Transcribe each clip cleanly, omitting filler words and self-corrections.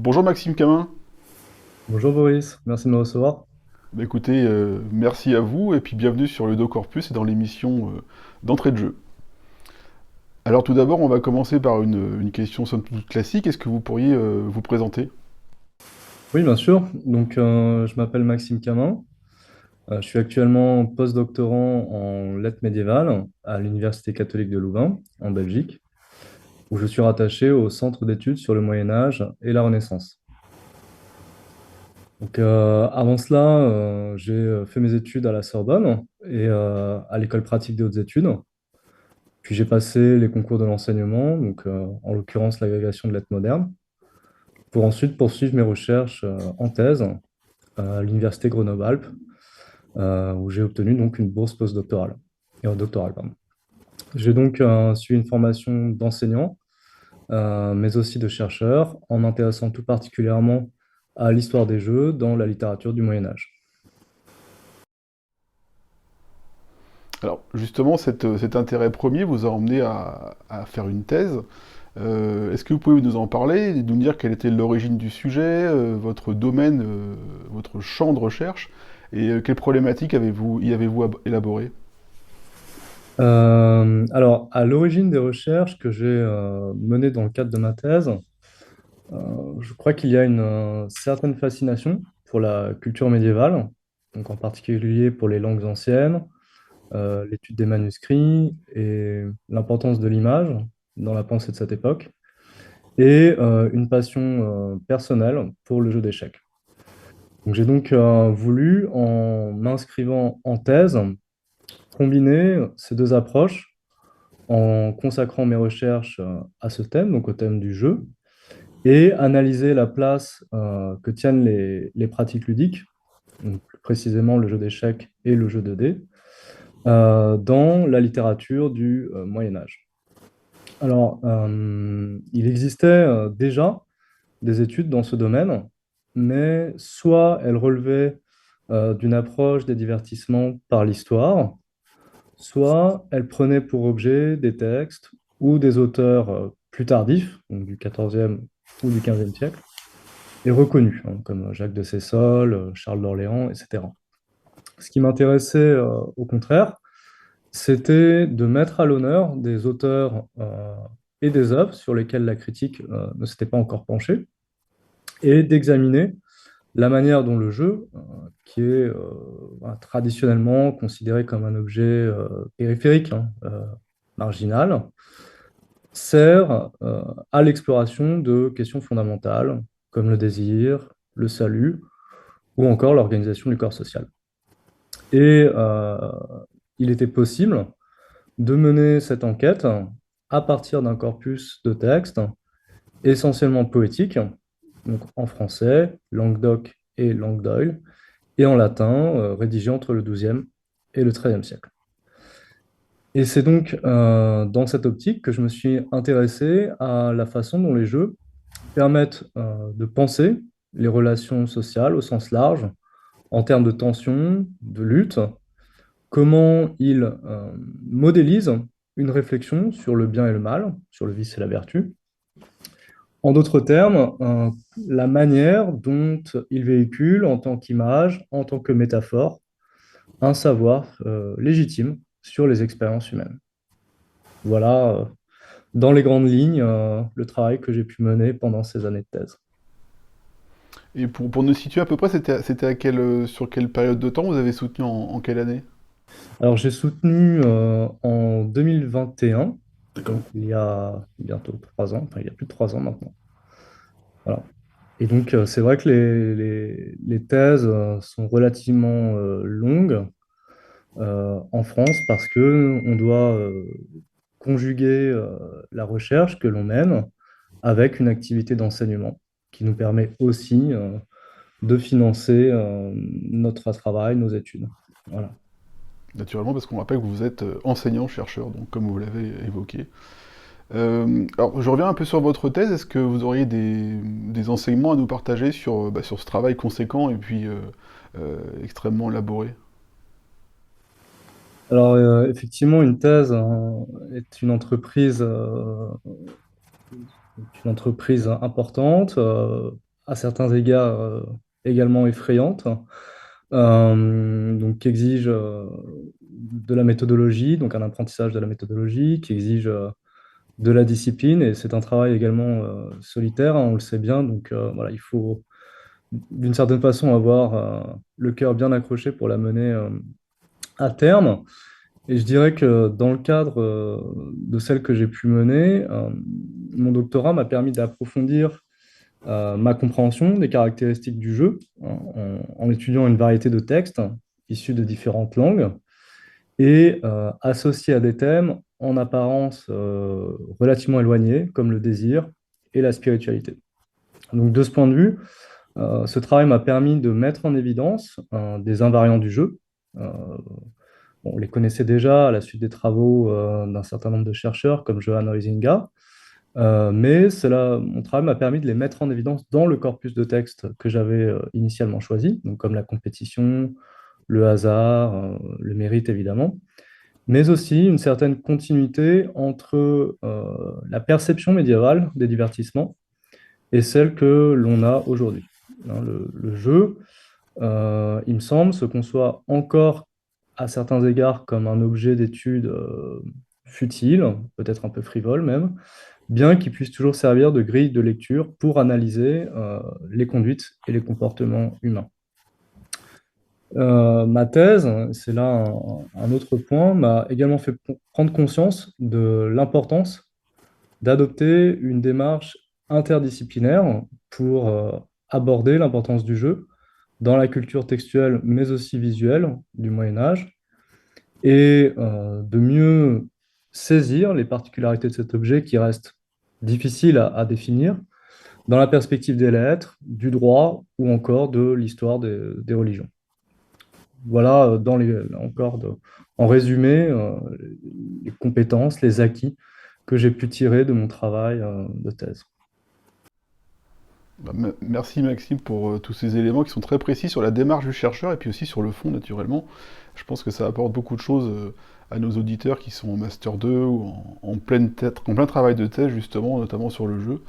Bonjour Maxime Camin. Bonjour Boris, merci de me recevoir. Écoutez, merci à vous et puis bienvenue sur le Do Corpus et dans l'émission d'entrée de jeu. Alors tout d'abord, on va commencer par une question somme toute classique. Est-ce que vous pourriez vous présenter? Oui, bien sûr. Je m'appelle Maxime Camin. Je suis actuellement postdoctorant en lettres médiévales à l'Université catholique de Louvain, en Belgique, où je suis rattaché au Centre d'études sur le Moyen Âge et la Renaissance. Avant cela, j'ai fait mes études à la Sorbonne et à l'École pratique des hautes études. Puis j'ai passé les concours de l'enseignement, en l'occurrence l'agrégation de lettres modernes, pour ensuite poursuivre mes recherches en thèse à l'Université Grenoble-Alpes, où j'ai obtenu donc une bourse postdoctorale, doctorale, pardon. J'ai suivi une formation d'enseignant, mais aussi de chercheur, en m'intéressant tout particulièrement à l'histoire des jeux dans la littérature du Moyen Âge. Alors justement, cet intérêt premier vous a emmené à faire une thèse. Est-ce que vous pouvez nous en parler et nous dire quelle était l'origine du sujet, votre domaine, votre champ de recherche et quelles problématiques y avez-vous élaboré? Alors, à l'origine des recherches que j'ai menées dans le cadre de ma thèse, je crois qu'il y a une certaine fascination pour la culture médiévale, donc en particulier pour les langues anciennes, l'étude des manuscrits et l'importance de l'image dans la pensée de cette époque, et une passion personnelle pour le jeu d'échecs. Donc j'ai voulu, en m'inscrivant en thèse, combiner ces deux approches en consacrant mes recherches à ce thème, donc au thème du jeu, et analyser la place que tiennent les pratiques ludiques, donc plus précisément le jeu d'échecs et le jeu de dés, dans la littérature du Moyen Âge. Il existait déjà des études dans ce domaine, mais soit elles relevaient d'une approche des divertissements par l'histoire, soit elles prenaient pour objet des textes ou des auteurs plus tardifs, donc du XIVe ou du XVe siècle, et reconnus, hein, comme Jacques de Sessol, Charles d'Orléans, etc. Ce qui m'intéressait au contraire, c'était de mettre à l'honneur des auteurs et des œuvres sur lesquelles la critique ne s'était pas encore penchée, et d'examiner la manière dont le jeu, qui est voilà, traditionnellement considéré comme un objet périphérique, hein, marginal, sert à l'exploration de questions fondamentales comme le désir, le salut ou encore l'organisation du corps social. Et il était possible de mener cette enquête à partir d'un corpus de textes essentiellement poétiques, donc en français, langue d'oc et langue d'oïl, et en latin, rédigé entre le XIIe et le XIIIe siècle. Et c'est dans cette optique que je me suis intéressé à la façon dont les jeux permettent de penser les relations sociales au sens large, en termes de tension, de lutte, comment ils modélisent une réflexion sur le bien et le mal, sur le vice et la vertu. En d'autres termes, la manière dont ils véhiculent en tant qu'image, en tant que métaphore, un savoir légitime sur les expériences humaines. Voilà, dans les grandes lignes, le travail que j'ai pu mener pendant ces années de thèse. Et pour nous situer à peu près, c'était sur quelle période de temps vous avez soutenu en quelle année? Alors, j'ai soutenu en 2021, D'accord. donc il y a bientôt 3 ans, enfin il y a plus de 3 ans maintenant. Voilà. C'est vrai que les thèses sont relativement longues en France parce que on doit conjuguer la recherche que l'on mène avec une activité d'enseignement qui nous permet aussi de financer notre travail, nos études. Voilà. Naturellement, parce qu'on rappelle que vous êtes enseignant-chercheur, donc comme vous l'avez évoqué. Alors, je reviens un peu sur votre thèse. Est-ce que vous auriez des enseignements à nous partager sur ce travail conséquent et puis extrêmement élaboré? Effectivement, une thèse est une entreprise importante, à certains égards également effrayante, donc qui exige de la méthodologie, donc un apprentissage de la méthodologie, qui exige de la discipline, et c'est un travail également solitaire, hein, on le sait bien, donc voilà, il faut d'une certaine façon avoir le cœur bien accroché pour la mener à terme. Et je dirais que dans le cadre de celle que j'ai pu mener, mon doctorat m'a permis d'approfondir ma compréhension des caractéristiques du jeu en étudiant une variété de textes issus de différentes langues et associés à des thèmes en apparence relativement éloignés, comme le désir et la spiritualité. Donc de ce point de vue, ce travail m'a permis de mettre en évidence des invariants du jeu. Euh, on les connaissait déjà à la suite des travaux d'un certain nombre de chercheurs comme Johan Huizinga, mais mon travail m'a permis de les mettre en évidence dans le corpus de textes que j'avais initialement choisi, donc comme la compétition, le hasard, le mérite évidemment, mais aussi une certaine continuité entre la perception médiévale des divertissements et celle que l'on a aujourd'hui. Hein, le jeu, il me semble, se conçoit encore à certains égards comme un objet d'étude futile, peut-être un peu frivole même, bien qu'il puisse toujours servir de grille de lecture pour analyser les conduites et les comportements humains. Ma thèse, c'est là un autre point, m'a également fait prendre conscience de l'importance d'adopter une démarche interdisciplinaire pour aborder l'importance du jeu dans la culture textuelle, mais aussi visuelle du Moyen Âge, et de mieux saisir les particularités de cet objet qui restent difficiles à définir dans la perspective des lettres, du droit ou encore de l'histoire des religions. Voilà, en résumé, les compétences, les acquis que j'ai pu tirer de mon travail de thèse. Merci Maxime pour tous ces éléments qui sont très précis sur la démarche du chercheur et puis aussi sur le fond naturellement. Je pense que ça apporte beaucoup de choses à nos auditeurs qui sont en Master 2 ou en plein travail de thèse justement, notamment sur le jeu.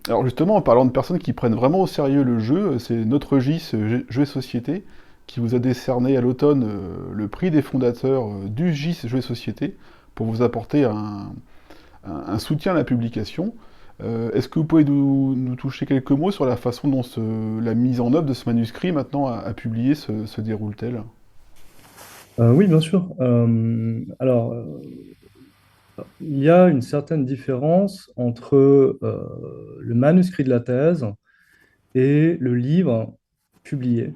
Alors justement, en parlant de personnes qui prennent vraiment au sérieux le jeu, c'est notre GIS Jeux et Société qui vous a décerné à l'automne le prix des fondateurs du GIS Jeux et Société pour vous apporter un soutien à la publication. Est-ce que vous pouvez nous toucher quelques mots sur la façon dont la mise en œuvre de ce manuscrit maintenant à publier se déroule-t-elle? Oui, bien sûr. Il y a une certaine différence entre le manuscrit de la thèse et le livre publié.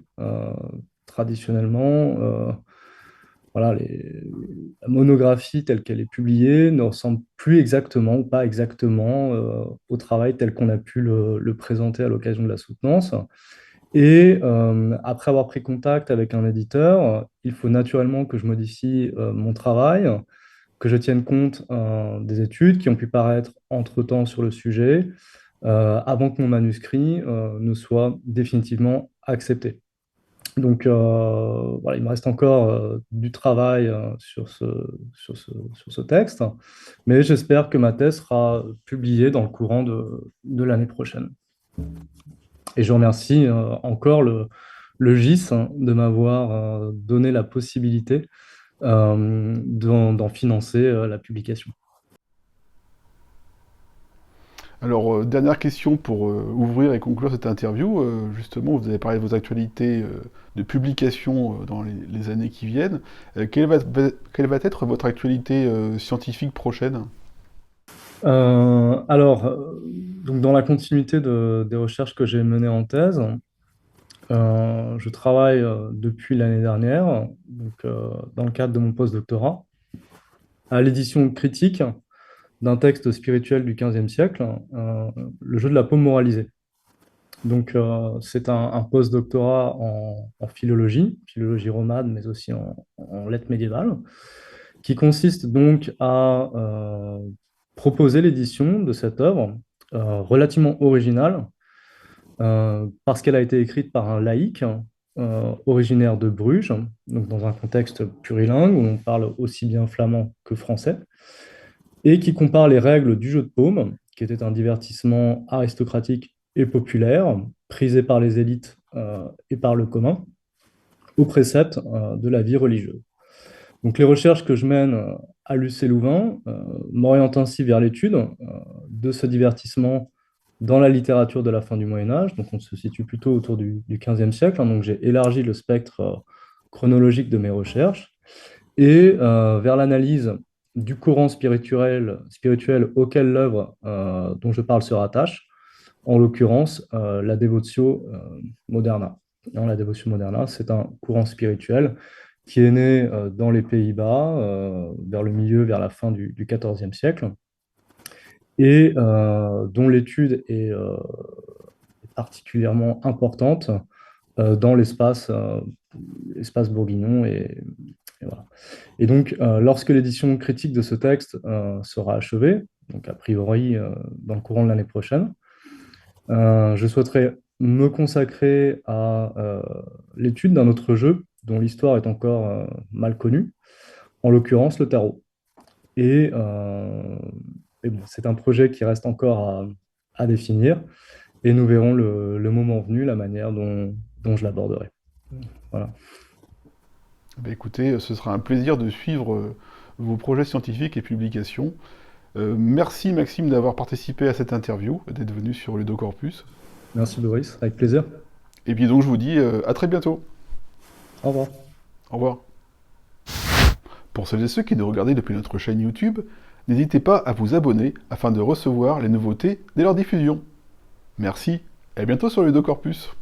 Traditionnellement, voilà, la monographie telle qu'elle est publiée ne ressemble plus exactement ou pas exactement au travail tel qu'on a pu le présenter à l'occasion de la soutenance. Et après avoir pris contact avec un éditeur, il faut naturellement que je modifie mon travail, que je tienne compte des études qui ont pu paraître entre-temps sur le sujet, avant que mon manuscrit ne soit définitivement accepté. Donc voilà, il me reste encore du travail sur ce texte, mais j'espère que ma thèse sera publiée dans le courant de l'année prochaine. Et je remercie encore le GIS de m'avoir donné la possibilité d'en financer la publication. Alors, dernière question pour ouvrir et conclure cette interview. Justement, vous avez parlé de vos actualités de publication dans les années qui viennent. Quelle va être votre actualité scientifique prochaine? Donc dans la continuité des recherches que j'ai menées en thèse, je travaille depuis l'année dernière, donc, dans le cadre de mon postdoctorat, à l'édition critique d'un texte spirituel du XVe siècle, le jeu de la paume moralisée. Donc, c'est un post-doctorat en philologie romane, mais aussi en lettres médiévales, qui consiste donc à proposer l'édition de cette œuvre relativement originale, parce qu'elle a été écrite par un laïc originaire de Bruges, donc dans un contexte plurilingue où on parle aussi bien flamand que français, et qui compare les règles du jeu de paume, qui était un divertissement aristocratique et populaire, prisé par les élites et par le commun, aux préceptes de la vie religieuse. Donc les recherches que je mène à l'UC Louvain m'orientent ainsi vers l'étude de ce divertissement dans la littérature de la fin du Moyen Âge. Donc on se situe plutôt autour du XVe siècle. Donc j'ai élargi le spectre chronologique de mes recherches et vers l'analyse du courant spirituel auquel l'œuvre dont je parle se rattache, en l'occurrence la Devotio Moderna. La Devotio Moderna, c'est un courant spirituel qui est né dans les Pays-Bas, vers la fin du XIVe siècle, et dont l'étude est particulièrement importante dans l'espace bourguignon. Et voilà. Et donc, lorsque l'édition critique de ce texte sera achevée, donc a priori dans le courant de l'année prochaine, je souhaiterais me consacrer à l'étude d'un autre jeu dont l'histoire est encore mal connue, en l'occurrence le tarot. Et, euh, et bon, c'est un projet qui reste encore à définir, et nous verrons le moment venu, la manière dont je l'aborderai. Voilà. Bah, écoutez, ce sera un plaisir de suivre vos projets scientifiques et publications. Merci Maxime d'avoir participé à cette interview, d'être venu sur l'Eudocorpus. Merci Boris, avec plaisir. Et puis donc je vous dis à très bientôt. Au revoir. Au revoir. Pour celles et ceux qui nous regardent depuis notre chaîne YouTube, n'hésitez pas à vous abonner afin de recevoir les nouveautés dès leur diffusion. Merci, et à bientôt sur l'Eudocorpus.